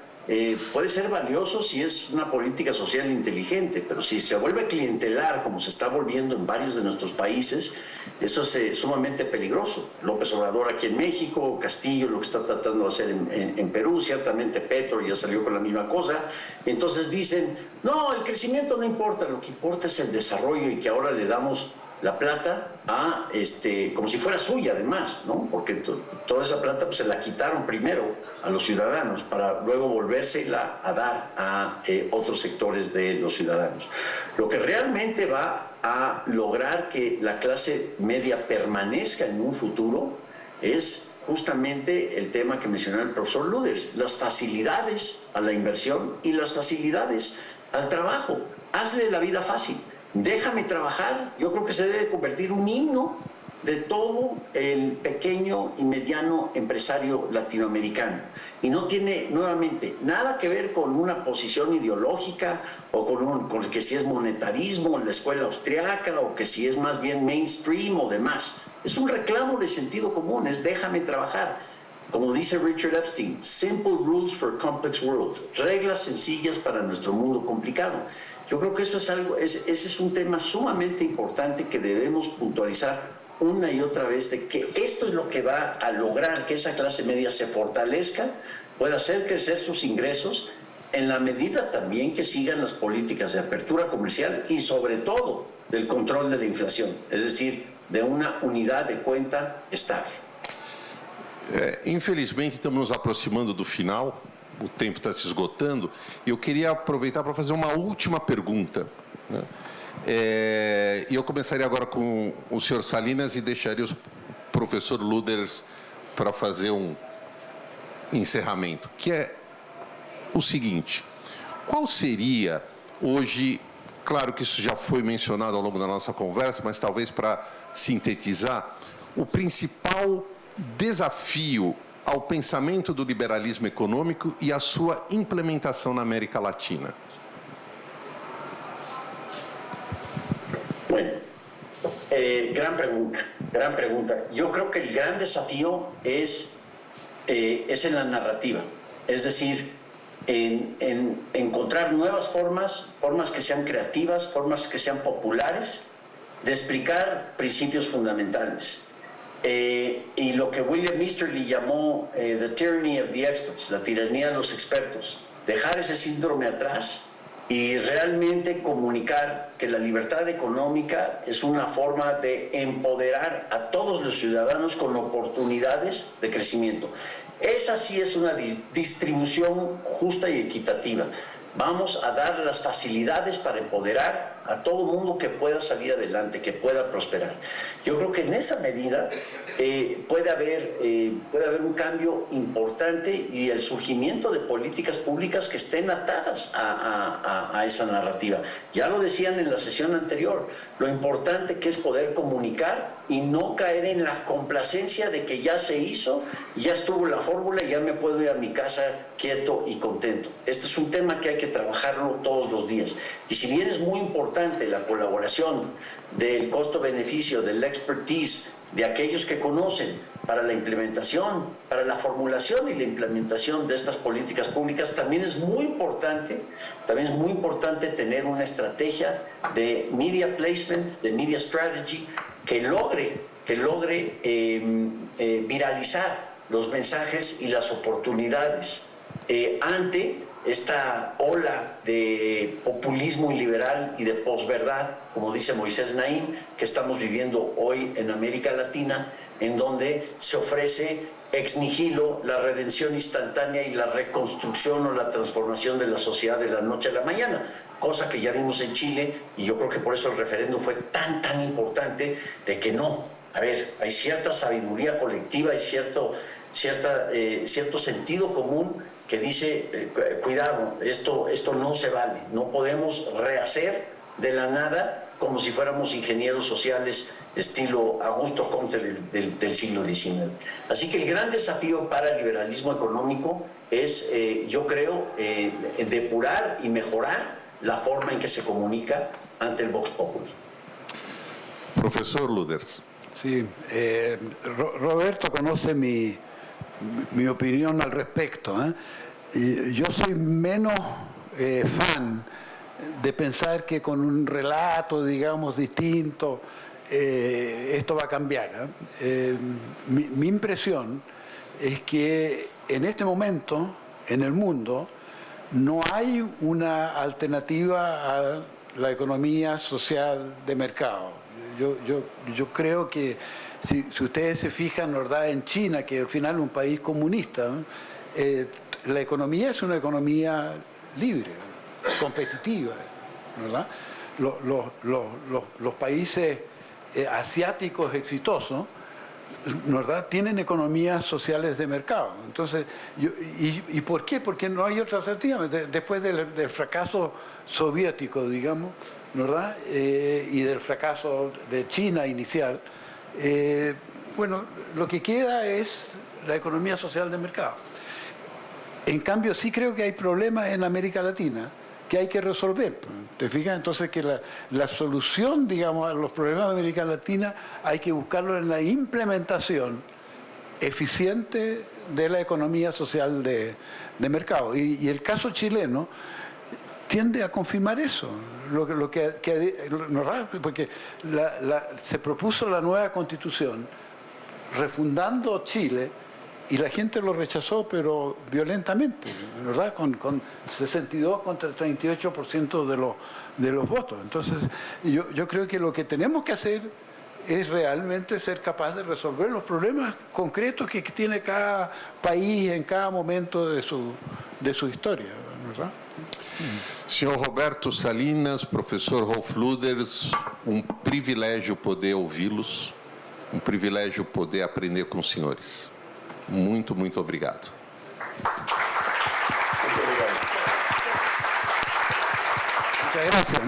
puede ser valioso si es una política social inteligente, pero si se vuelve clientelar, como se está volviendo en varios de nuestros países, eso es sumamente peligroso. López Obrador aquí en México, Castillo lo que está tratando de hacer en Perú, ciertamente Petro ya salió con la misma cosa. Entonces dicen, no, el crecimiento no importa, lo que importa es el desarrollo, y que ahora le damos la plata a, como si fuera suya además, ¿no? Porque toda esa plata pues, se la quitaron primero a los ciudadanos para luego volvérsela a dar a otros sectores de los ciudadanos. Lo que realmente va a lograr que la clase media permanezca en un futuro es justamente el tema que mencionó el profesor Luders, las facilidades a la inversión y las facilidades al trabajo. Hazle la vida fácil. Déjame trabajar. Yo creo que se debe convertir un himno de todo el pequeño y mediano empresario latinoamericano. Y no tiene, nuevamente, nada que ver con una posición ideológica o con que si es monetarismo en la escuela austriaca o que si es más bien mainstream o demás. Es un reclamo de sentido común, es déjame trabajar. Como dice Richard Epstein, simple rules for a complex world, reglas sencillas para nuestro mundo complicado. Yo creo que eso es algo, ese es un tema sumamente importante que debemos puntualizar una y otra vez, de que esto es lo que va a lograr que esa clase media se fortalezca, pueda hacer crecer sus ingresos, en la medida también que sigan las políticas de apertura comercial y sobre todo del control de la inflación, es decir, de uma unidade de conta estável. Infelizmente, estamos nos aproximando do final, o tempo está se esgotando, e eu queria aproveitar para fazer uma última pergunta, né? E eu começaria agora com o senhor Salinas e deixaria o professor Luders para fazer um encerramento, que é o seguinte: qual seria hoje, claro que isso já foi mencionado ao longo da nossa conversa, mas talvez para sintetizar, o principal desafio ao pensamento do liberalismo econômico e a sua implementação na América Latina? Bueno, gran pregunta. Yo creo que el gran desafío es en la narrativa, es decir, en encontrar nuevas formas que sean creativas, formas que sean populares, de explicar principios fundamentales. Y lo que William Easterly llamó the tyranny of the experts, la tiranía de los expertos, dejar ese síndrome atrás y realmente comunicar que la libertad económica es una forma de empoderar a todos los ciudadanos con oportunidades de crecimiento. Esa sí es una distribución justa y equitativa. Vamos a dar las facilidades para empoderar a todo mundo que pueda salir adelante, que pueda prosperar. Yo creo que en esa medida puede haber un cambio importante y el surgimiento de políticas públicas que estén atadas a esa narrativa. Ya lo decían en la sesión anterior, lo importante que es poder comunicar y no caer en la complacencia de que ya se hizo, ya estuvo la fórmula y ya me puedo ir a mi casa quieto y contento. Este es un tema que hay que trabajarlo todos los días. Y si bien es muy importante importante la colaboración del costo-beneficio, del expertise, de aquellos que conocen para la implementación, para la formulación y la implementación de estas políticas públicas. También es muy importante tener una estrategia de media placement, de media strategy, que logre viralizar los mensajes y las oportunidades ante esta ola de populismo iliberal y de posverdad, como dice Moisés Naim, que estamos viviendo hoy en América Latina, en donde se ofrece ex nihilo la redención instantánea y la reconstrucción o la transformación de la sociedad de la noche a la mañana, cosa que ya vimos en Chile, y yo creo que por eso el referéndum fue tan importante, de que no, a ver, hay cierta sabiduría colectiva, hay cierto sentido común que dice, cuidado, esto no se vale, no podemos rehacer de la nada como si fuéramos ingenieros sociales estilo Augusto Comte del siglo XIX. Así que el gran desafío para el liberalismo económico es, yo creo, depurar y mejorar la forma en que se comunica ante el Vox Populi. Profesor Luders. Sí, Roberto conoce mi opinión al respecto. Yo soy menos fan de pensar que con un relato, digamos, distinto, esto va a cambiar. Mi impresión es que en este momento, en el mundo, no hay una alternativa a la economía social de mercado. Yo creo que si ustedes se fijan, ¿verdad?, en China, que al final es un país comunista, la economía es una economía libre, competitiva, ¿verdad? Los países asiáticos exitosos, ¿verdad?, tienen economías sociales de mercado. Entonces, ¿y por qué? Porque no hay otra alternativa. Después del fracaso soviético, digamos, ¿verdad?, y del fracaso de China inicial, bueno, lo que queda es la economía social de mercado. En cambio, sí creo que hay problemas en América Latina que hay que resolver. ¿Te fijas? Entonces, que la solución, digamos, a los problemas de América Latina hay que buscarlo en la implementación eficiente de la economía social de mercado. Y el caso chileno tiende a confirmar eso, porque se propuso la nueva Constitución refundando Chile y la gente lo rechazó, pero violentamente, ¿verdad? Con 62 contra 38% de los votos. Entonces, yo creo que lo que tenemos que hacer es realmente ser capaz de resolver los problemas concretos que tiene cada país en cada momento de su historia, ¿verdad? Senhor Roberto Salinas, professor Rolf Luders, privilégio poder ouvi-los, privilégio poder aprender com os senhores. Muito obrigado. Muchas gracias.